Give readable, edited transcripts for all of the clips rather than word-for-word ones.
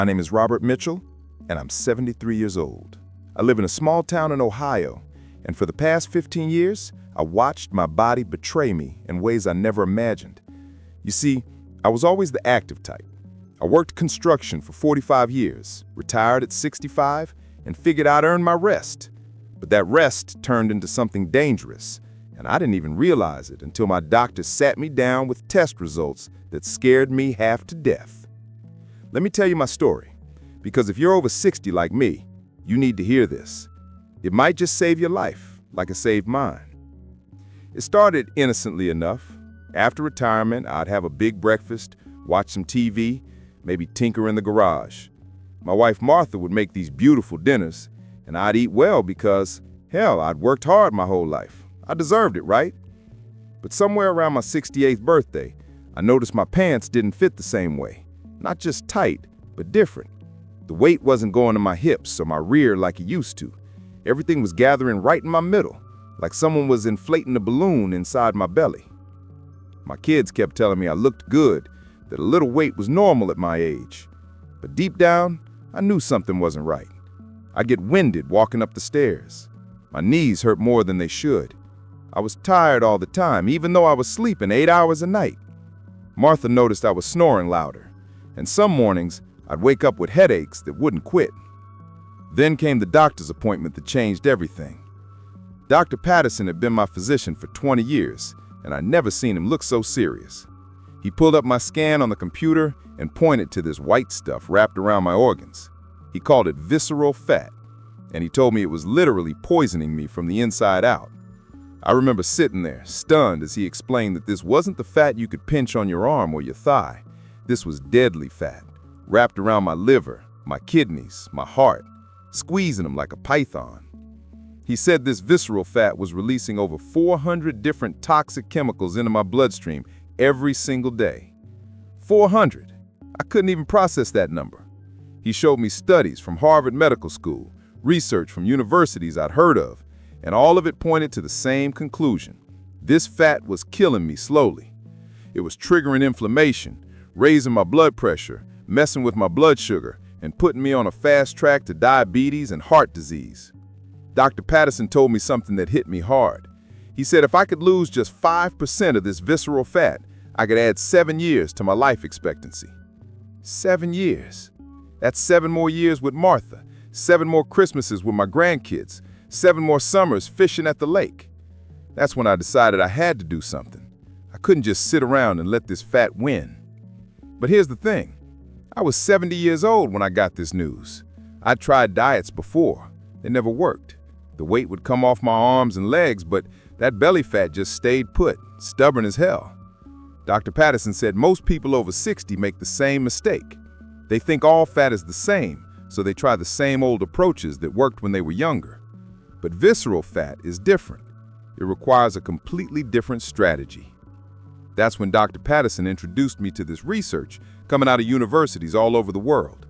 My name is Robert Mitchell, and I'm 73 years old. I live in a small town in Ohio, and for the past 15 years, I watched my body betray me in ways I never imagined. You see, I was always the active type. I worked construction for 45 years, retired at 65, and figured I'd earn my rest. But that rest turned into something dangerous, and I didn't even realize it until my doctor sat me down with test results that scared me half to death. Let me tell you my story, because if you're over 60 like me, you need to hear this. It might just save your life, like it saved mine. It started innocently enough. After retirement, I'd have a big breakfast, watch some TV, maybe tinker in the garage. My wife Martha would make these beautiful dinners, and I'd eat well because, hell, I'd worked hard my whole life. I deserved it, right? But somewhere around my 68th birthday, I noticed my pants didn't fit the same way. Not just tight, but different. The weight wasn't going to my hips or my rear like it used to. Everything was gathering right in my middle, like someone was inflating a balloon inside my belly. My kids kept telling me I looked good, that a little weight was normal at my age. But deep down, I knew something wasn't right. I'd get winded walking up the stairs. My knees hurt more than they should. I was tired all the time, even though I was sleeping 8 hours a night. Martha noticed I was snoring louder, and some mornings I'd wake up with headaches that wouldn't quit. Then came the doctor's appointment that changed everything. Dr. Patterson had been my physician for 20 years, and I'd never seen him look so serious. He pulled up my scan on the computer and pointed to this white stuff wrapped around my organs. He called it visceral fat, and he told me it was literally poisoning me from the inside out. I remember sitting there, stunned, as he explained that this wasn't the fat you could pinch on your arm or your thigh. This was deadly fat, wrapped around my liver, my kidneys, my heart, squeezing them like a python. He said this visceral fat was releasing over 400 different toxic chemicals into my bloodstream every single day. 400. I couldn't even process that number. He showed me studies from Harvard Medical School, research from universities I'd heard of, and all of it pointed to the same conclusion. This fat was killing me slowly. It was triggering inflammation, raising my blood pressure, messing with my blood sugar, and putting me on a fast track to diabetes and heart disease. Dr. Patterson told me something that hit me hard. He said if I could lose just 5% of this visceral fat, I could add 7 years to my life expectancy. 7 years. That's 7 more years with Martha, 7 more Christmases with my grandkids, 7 more summers fishing at the lake. That's when I decided I had to do something. I couldn't just sit around and let this fat win. But here's the thing. I was 70 years old when I got this news. I'd tried diets before. They never worked. The weight would come off my arms and legs, but that belly fat just stayed put, stubborn as hell. Dr. Patterson said most people over 60 make the same mistake. They think all fat is the same, so they try the same old approaches that worked when they were younger. But visceral fat is different. It requires a completely different strategy. That's when Dr. Patterson introduced me to this research coming out of universities all over the world.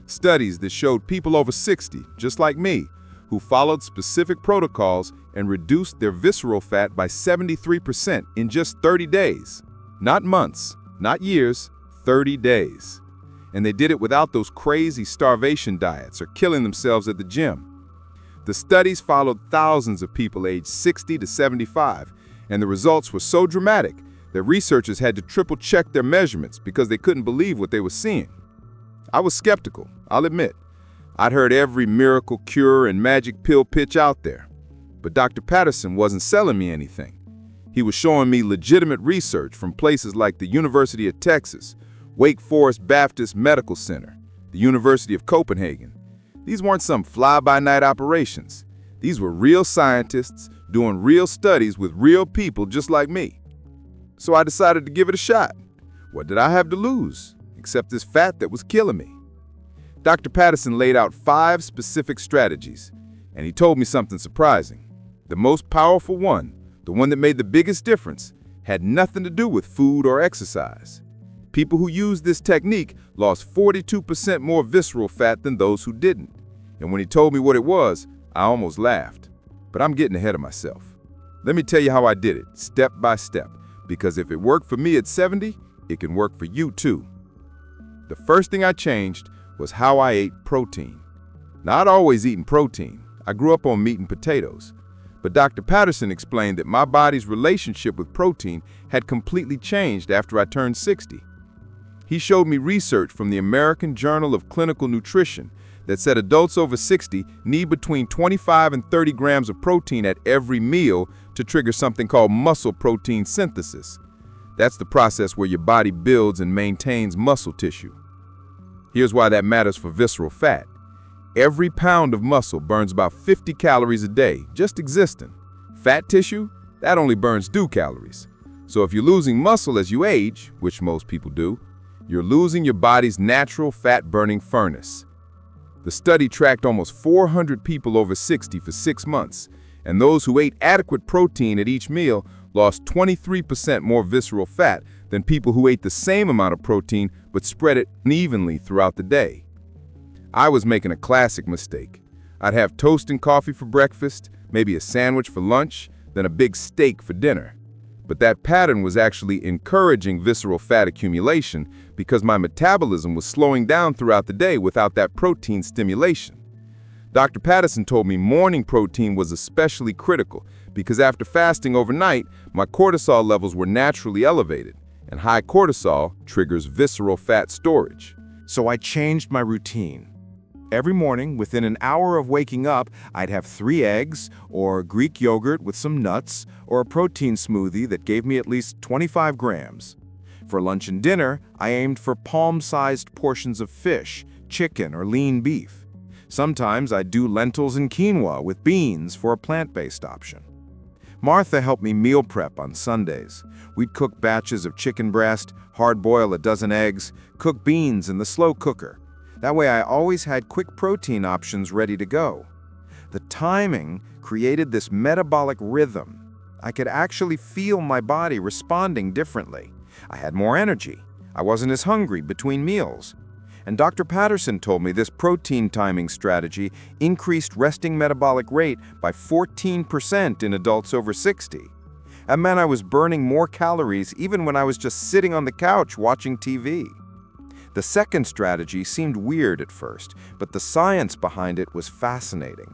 Studies that showed people over 60, just like me, who followed specific protocols and reduced their visceral fat by 73% in just 30 days. Not months, not years, 30 days. And they did it without those crazy starvation diets or killing themselves at the gym. The studies followed thousands of people aged 60 to 75, and the results were so dramatic that researchers had to triple-check their measurements because they couldn't believe what they were seeing. I was skeptical, I'll admit. I'd heard every miracle cure and magic pill pitch out there. But Dr. Patterson wasn't selling me anything. He was showing me legitimate research from places like the University of Texas, Wake Forest Baptist Medical Center, the University of Copenhagen. These weren't some fly-by-night operations. These were real scientists doing real studies with real people just like me. So I decided to give it a shot. What did I have to lose, except this fat that was killing me? Dr. Patterson laid out 5 specific strategies, and he told me something surprising. The most powerful one, the one that made the biggest difference, had nothing to do with food or exercise. People who used this technique lost 42% more visceral fat than those who didn't. And when he told me what it was, I almost laughed. But I'm getting ahead of myself. Let me tell you how I did it, step by step. Because if it worked for me at 70, it can work for you too. The first thing I changed was how I ate protein. Now, I'd always eaten protein. I grew up on meat and potatoes. But Dr. Patterson explained that my body's relationship with protein had completely changed after I turned 60. He showed me research from the American Journal of Clinical Nutrition that said adults over 60 need between 25 and 30 grams of protein at every meal to trigger something called muscle protein synthesis. That's the process where your body builds and maintains muscle tissue. Here's why that matters for visceral fat. Every pound of muscle burns about 50 calories a day, just existing. Fat tissue, that only burns due calories. So if you're losing muscle as you age, which most people do, you're losing your body's natural fat-burning furnace. The study tracked almost 400 people over 60 for 6 months, and those who ate adequate protein at each meal lost 23% more visceral fat than people who ate the same amount of protein but spread it unevenly throughout the day. I was making a classic mistake. I'd have toast and coffee for breakfast, maybe a sandwich for lunch, then a big steak for dinner. But that pattern was actually encouraging visceral fat accumulation because my metabolism was slowing down throughout the day without that protein stimulation. Dr. Patterson told me morning protein was especially critical because after fasting overnight, my cortisol levels were naturally elevated, and high cortisol triggers visceral fat storage. So I changed my routine. Every morning, within an hour of waking up, I'd have 3 eggs, or Greek yogurt with some nuts, or a protein smoothie that gave me at least 25 grams. For lunch and dinner, I aimed for palm-sized portions of fish, chicken, or lean beef. Sometimes I'd do lentils and quinoa with beans for a plant-based option. Martha helped me meal prep on Sundays. We'd cook batches of chicken breast, hard-boil a dozen eggs, cook beans in the slow cooker. That way I always had quick protein options ready to go. The timing created this metabolic rhythm. I could actually feel my body responding differently. I had more energy. I wasn't as hungry between meals. And Dr. Patterson told me this protein timing strategy increased resting metabolic rate by 14% in adults over 60. That meant I was burning more calories even when I was just sitting on the couch watching TV. The second strategy seemed weird at first, but the science behind it was fascinating.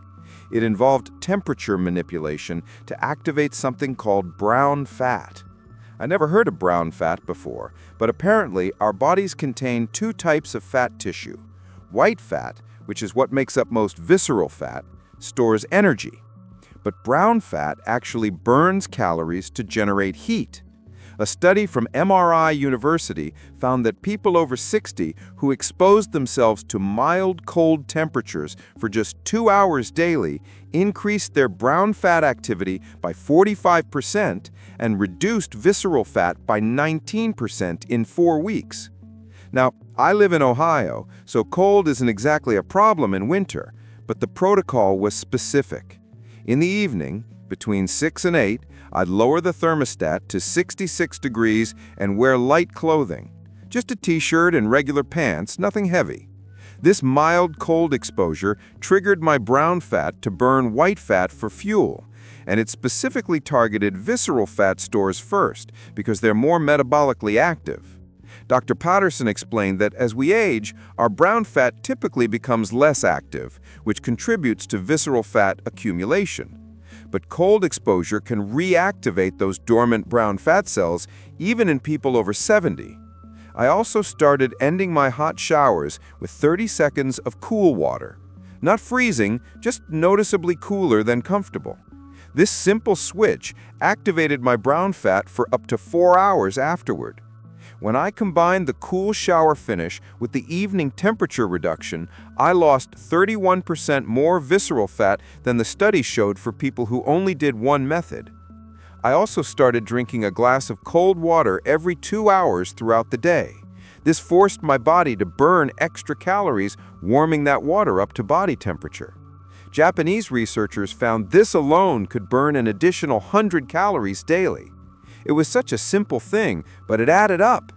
It involved temperature manipulation to activate something called brown fat. I never heard of brown fat before, but apparently our bodies contain 2 types of fat tissue. White fat, which is what makes up most visceral fat, stores energy. But brown fat actually burns calories to generate heat. A study from MRI University found that people over 60 who exposed themselves to mild cold temperatures for just 2 hours daily increased their brown fat activity by 45% and reduced visceral fat by 19% in 4 weeks. Now, I live in Ohio, so cold isn't exactly a problem in winter, but the protocol was specific. In the evening, between 6 and 8, I'd lower the thermostat to 66 degrees and wear light clothing. Just a t-shirt and regular pants, nothing heavy. This mild cold exposure triggered my brown fat to burn white fat for fuel, and it specifically targeted visceral fat stores first because they're more metabolically active. Dr. Patterson explained that as we age, our brown fat typically becomes less active, which contributes to visceral fat accumulation. But cold exposure can reactivate those dormant brown fat cells even in people over 70. I also started ending my hot showers with 30 seconds of cool water. Not freezing, just noticeably cooler than comfortable. This simple switch activated my brown fat for up to 4 hours afterward. When I combined the cool shower finish with the evening temperature reduction, I lost 31% more visceral fat than the study showed for people who only did one method. I also started drinking a glass of cold water every 2 hours throughout the day. This forced my body to burn extra calories, warming that water up to body temperature. Japanese researchers found this alone could burn an additional 100 calories daily. It was such a simple thing, but it added up.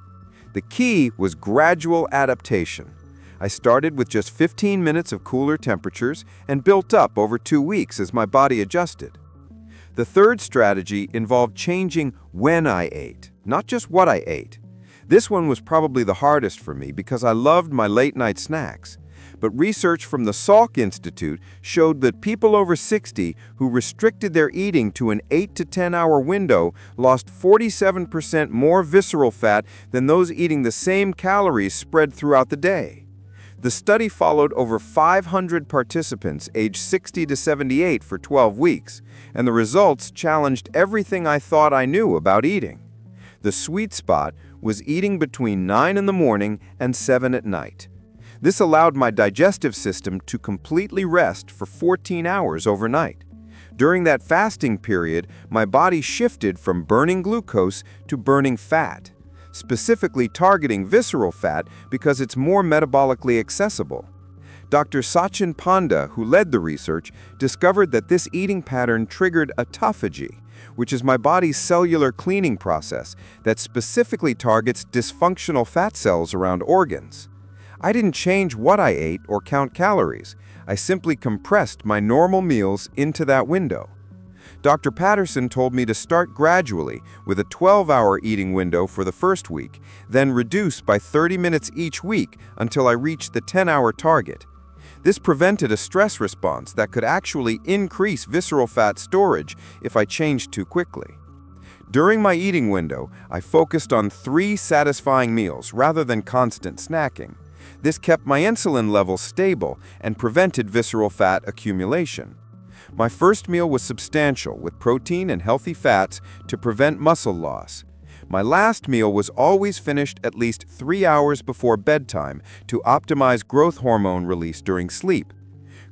The key was gradual adaptation. I started with just 15 minutes of cooler temperatures and built up over 2 weeks as my body adjusted. The third strategy involved changing when I ate, not just what I ate. This one was probably the hardest for me because I loved my late-night snacks. But research from the Salk Institute showed that people over 60 who restricted their eating to an 8 to 10-hour window lost 47% more visceral fat than those eating the same calories spread throughout the day. The study followed over 500 participants aged 60 to 78 for 12 weeks, and the results challenged everything I thought I knew about eating. The sweet spot was eating between 9 in the morning and 7 at night. This allowed my digestive system to completely rest for 14 hours overnight. During that fasting period, my body shifted from burning glucose to burning fat, specifically targeting visceral fat because it's more metabolically accessible. Dr. Sachin Panda, who led the research, discovered that this eating pattern triggered autophagy, which is my body's cellular cleaning process that specifically targets dysfunctional fat cells around organs. I didn't change what I ate or count calories. I simply compressed my normal meals into that window. Dr. Patterson told me to start gradually with a 12-hour eating window for the first week, then reduce by 30 minutes each week until I reached the 10-hour target. This prevented a stress response that could actually increase visceral fat storage if I changed too quickly. During my eating window, I focused on 3 satisfying meals rather than constant snacking. This kept my insulin levels stable and prevented visceral fat accumulation. My first meal was substantial, with protein and healthy fats to prevent muscle loss. My last meal was always finished at least 3 hours before bedtime to optimize growth hormone release during sleep.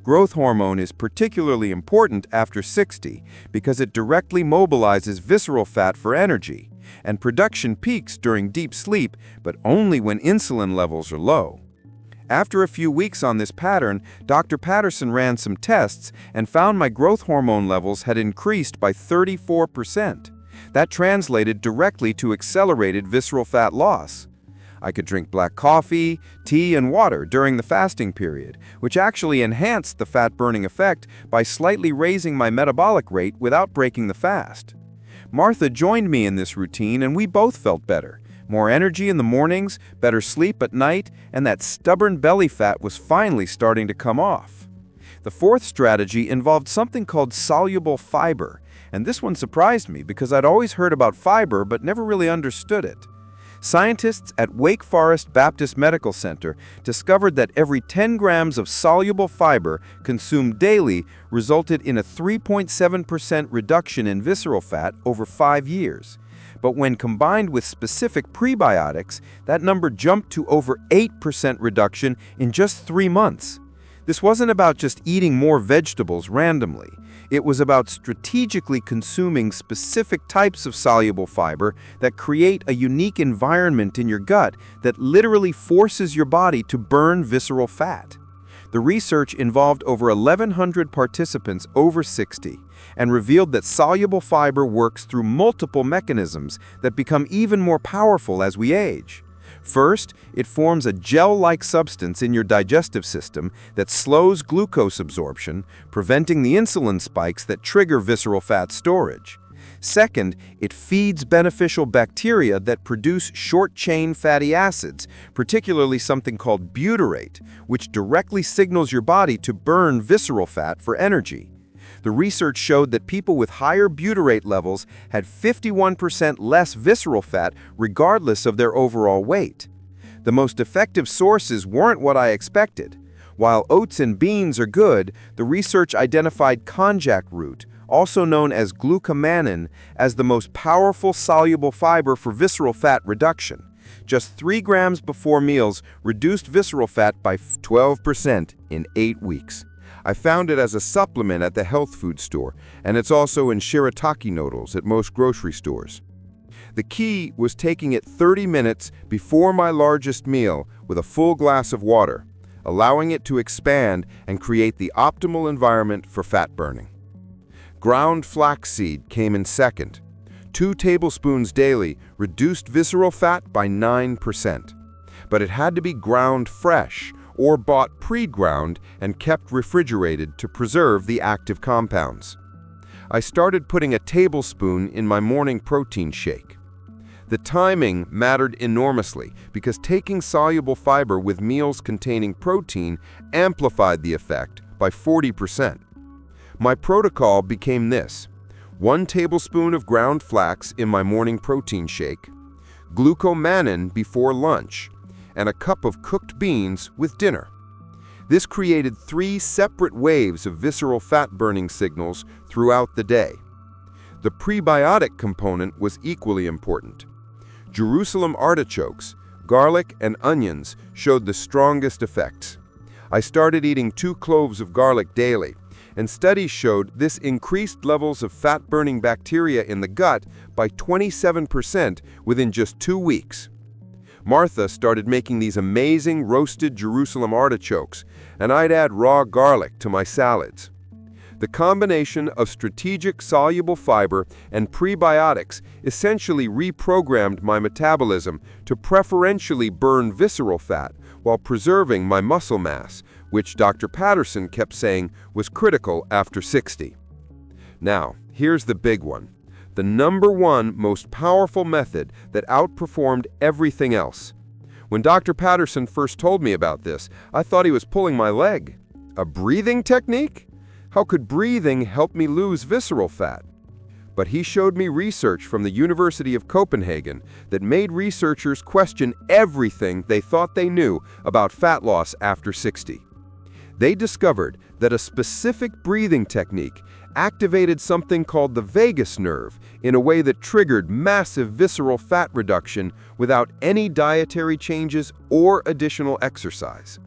Growth hormone is particularly important after 60 because it directly mobilizes visceral fat for energy, and production peaks during deep sleep, but only when insulin levels are low. After a few weeks on this pattern, Dr. Patterson ran some tests and found my growth hormone levels had increased by 34%. That translated directly to accelerated visceral fat loss. I could drink black coffee, tea, and water during the fasting period, which actually enhanced the fat-burning effect by slightly raising my metabolic rate without breaking the fast. Martha joined me in this routine, and we both felt better. More energy in the mornings, better sleep at night, and that stubborn belly fat was finally starting to come off. The fourth strategy involved something called soluble fiber, and this one surprised me because I'd always heard about fiber but never really understood it. Scientists at Wake Forest Baptist Medical Center discovered that every 10 grams of soluble fiber consumed daily resulted in a 3.7% reduction in visceral fat over 5 years. But when combined with specific prebiotics, that number jumped to over 8% reduction in just 3 months. This wasn't about just eating more vegetables randomly. It was about strategically consuming specific types of soluble fiber that create a unique environment in your gut that literally forces your body to burn visceral fat. The research involved over 1,100 participants over 60 and revealed that soluble fiber works through multiple mechanisms that become even more powerful as we age. First, it forms a gel-like substance in your digestive system that slows glucose absorption, preventing the insulin spikes that trigger visceral fat storage. Second, it feeds beneficial bacteria that produce short-chain fatty acids, particularly something called butyrate, which directly signals your body to burn visceral fat for energy. The research showed that people with higher butyrate levels had 51% less visceral fat regardless of their overall weight. The most effective sources weren't what I expected. While oats and beans are good, the research identified konjac root, also known as glucomannan, as the most powerful soluble fiber for visceral fat reduction. Just 3 grams before meals reduced visceral fat by 12% in 8 weeks. I found it as a supplement at the health food store, and it's also in shirataki noodles at most grocery stores. The key was taking it 30 minutes before my largest meal with a full glass of water, allowing it to expand and create the optimal environment for fat burning. Ground flaxseed came in second. 2 tablespoons daily reduced visceral fat by 9%. But it had to be ground fresh or bought pre-ground and kept refrigerated to preserve the active compounds. I started putting a tablespoon in my morning protein shake. The timing mattered enormously because taking soluble fiber with meals containing protein amplified the effect by 40%. My protocol became this: 1 tablespoon of ground flax in my morning protein shake, glucomannan before lunch, and a cup of cooked beans with dinner. This created 3 separate waves of visceral fat-burning signals throughout the day. The prebiotic component was equally important. Jerusalem artichokes, garlic, and onions showed the strongest effects. I started eating 2 cloves of garlic daily, and studies showed this increased levels of fat-burning bacteria in the gut by 27% within just 2 weeks. Martha started making these amazing roasted Jerusalem artichokes, and I'd add raw garlic to my salads. The combination of strategic soluble fiber and prebiotics essentially reprogrammed my metabolism to preferentially burn visceral fat while preserving my muscle mass, which Dr. Patterson kept saying was critical after 60. Now, here's the big one. The #1 most powerful method that outperformed everything else. When Dr. Patterson first told me about this, I thought he was pulling my leg. A breathing technique? How could breathing help me lose visceral fat? But he showed me research from the University of Copenhagen that made researchers question everything they thought they knew about fat loss after 60. They discovered that a specific breathing technique activated something called the vagus nerve in a way that triggered massive visceral fat reduction without any dietary changes or additional exercise.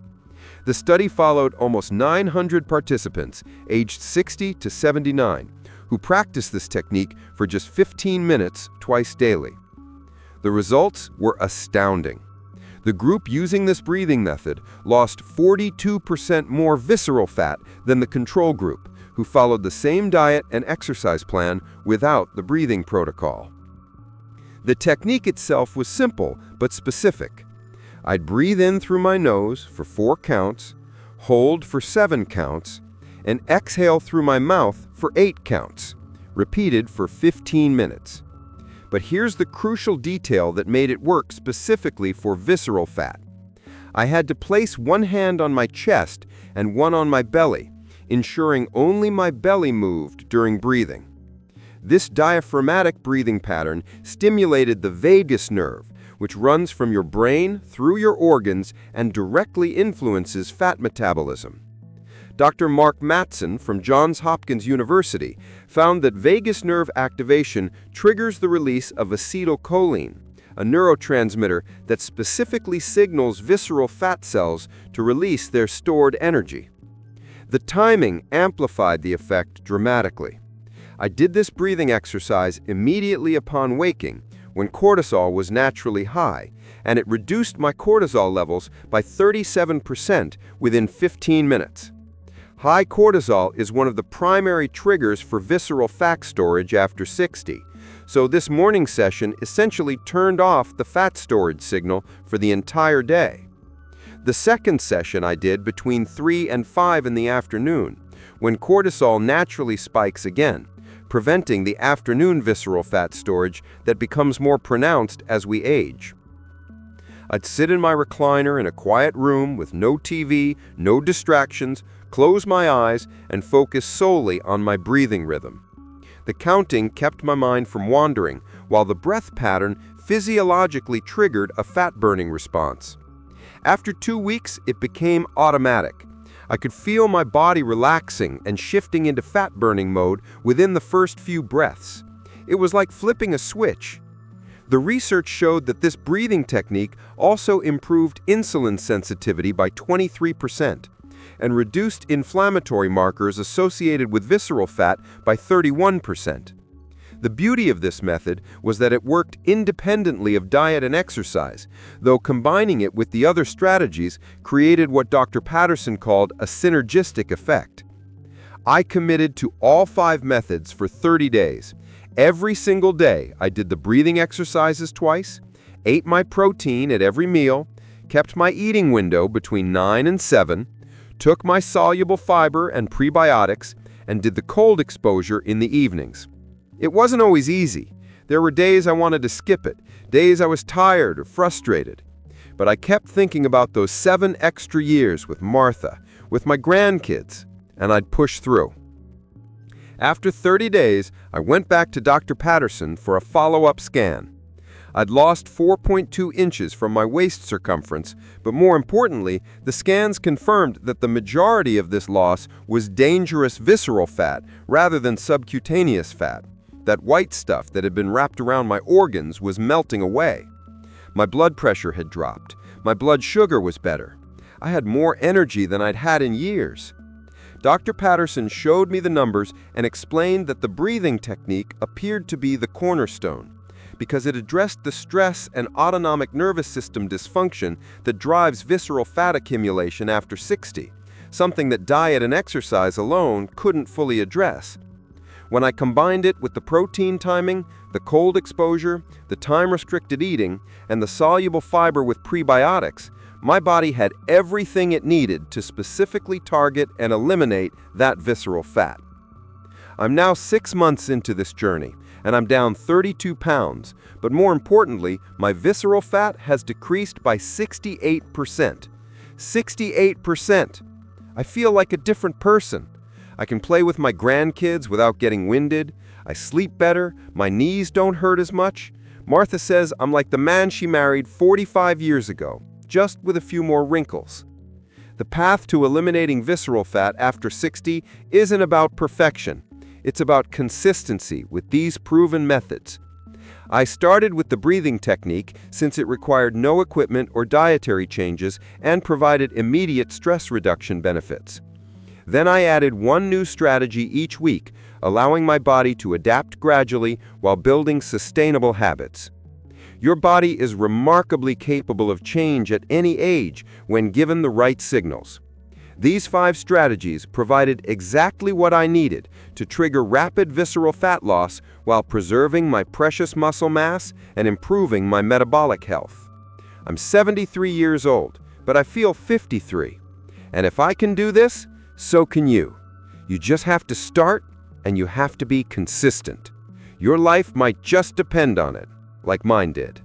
The study followed almost 900 participants aged 60 to 79 who practiced this technique for just 15 minutes twice daily. The results were astounding. The group using this breathing method lost 42% more visceral fat than the control group, who followed the same diet and exercise plan without the breathing protocol. The technique itself was simple but specific. I'd breathe in through my nose for 4 counts, hold for 7 counts, and exhale through my mouth for 8 counts, repeated for 15 minutes. But here's the crucial detail that made it work specifically for visceral fat. I had to place one hand on my chest and one on my belly, ensuring only my belly moved during breathing. This diaphragmatic breathing pattern stimulated the vagus nerve, which runs from your brain through your organs and directly influences fat metabolism. Dr. Mark Mattson from Johns Hopkins University found that vagus nerve activation triggers the release of acetylcholine, a neurotransmitter that specifically signals visceral fat cells to release their stored energy. The timing amplified the effect dramatically. I did this breathing exercise immediately upon waking, when cortisol was naturally high, and it reduced my cortisol levels by 37% within 15 minutes. High cortisol is one of the primary triggers for visceral fat storage after 60, so this morning session essentially turned off the fat storage signal for the entire day. The second session I did between 3 and 5 in the afternoon, when cortisol naturally spikes again, preventing the afternoon visceral fat storage that becomes more pronounced as we age. I'd sit in my recliner in a quiet room with no TV, no distractions, close my eyes, and focus solely on my breathing rhythm. The counting kept my mind from wandering, while the breath pattern physiologically triggered a fat-burning response. After 2 weeks, it became automatic. I could feel my body relaxing and shifting into fat-burning mode within the first few breaths. It was like flipping a switch. The research showed that this breathing technique also improved insulin sensitivity by 23% and reduced inflammatory markers associated with visceral fat by 31%. The beauty of this method was that it worked independently of diet and exercise, though combining it with the other strategies created what Dr. Patterson called a synergistic effect. I committed to all 5 methods for 30 days. Every single day, I did the breathing exercises twice, ate my protein at every meal, kept my eating window between 9 and 7, took my soluble fiber and prebiotics, and did the cold exposure in the evenings. It wasn't always easy. There were days I wanted to skip it, days I was tired or frustrated. But I kept thinking about those 7 extra years with Martha, with my grandkids, and I'd push through. After 30 days, I went back to Dr. Patterson for a follow-up scan. I'd lost 4.2 inches from my waist circumference, but more importantly, the scans confirmed that the majority of this loss was dangerous visceral fat rather than subcutaneous fat. That white stuff that had been wrapped around my organs was melting away. My blood pressure had dropped. My blood sugar was better. I had more energy than I'd had in years. Dr. Patterson showed me the numbers and explained that the breathing technique appeared to be the cornerstone, because it addressed the stress and autonomic nervous system dysfunction that drives visceral fat accumulation after 60, something that diet and exercise alone couldn't fully address. When I combined it with the protein timing, the cold exposure, the time-restricted eating, and the soluble fiber with prebiotics, my body had everything it needed to specifically target and eliminate that visceral fat. I'm now 6 months into this journey, and I'm down 32 pounds, but more importantly, my visceral fat has decreased by 68%. 68%! I feel like a different person. I can play with my grandkids without getting winded. I sleep better. My knees don't hurt as much. Martha says I'm like the man she married 45 years ago, just with a few more wrinkles. The path to eliminating visceral fat after 60 isn't about perfection. It's about consistency with these proven methods. I started with the breathing technique since it required no equipment or dietary changes and provided immediate stress reduction benefits. Then I added one new strategy each week, allowing my body to adapt gradually while building sustainable habits. Your body is remarkably capable of change at any age when given the right signals. These 5 strategies provided exactly what I needed to trigger rapid visceral fat loss while preserving my precious muscle mass and improving my metabolic health. I'm 73 years old, but I feel 53. And if I can do this, so can you. You just have to start, and you have to be consistent. Your life might just depend on it, like mine did.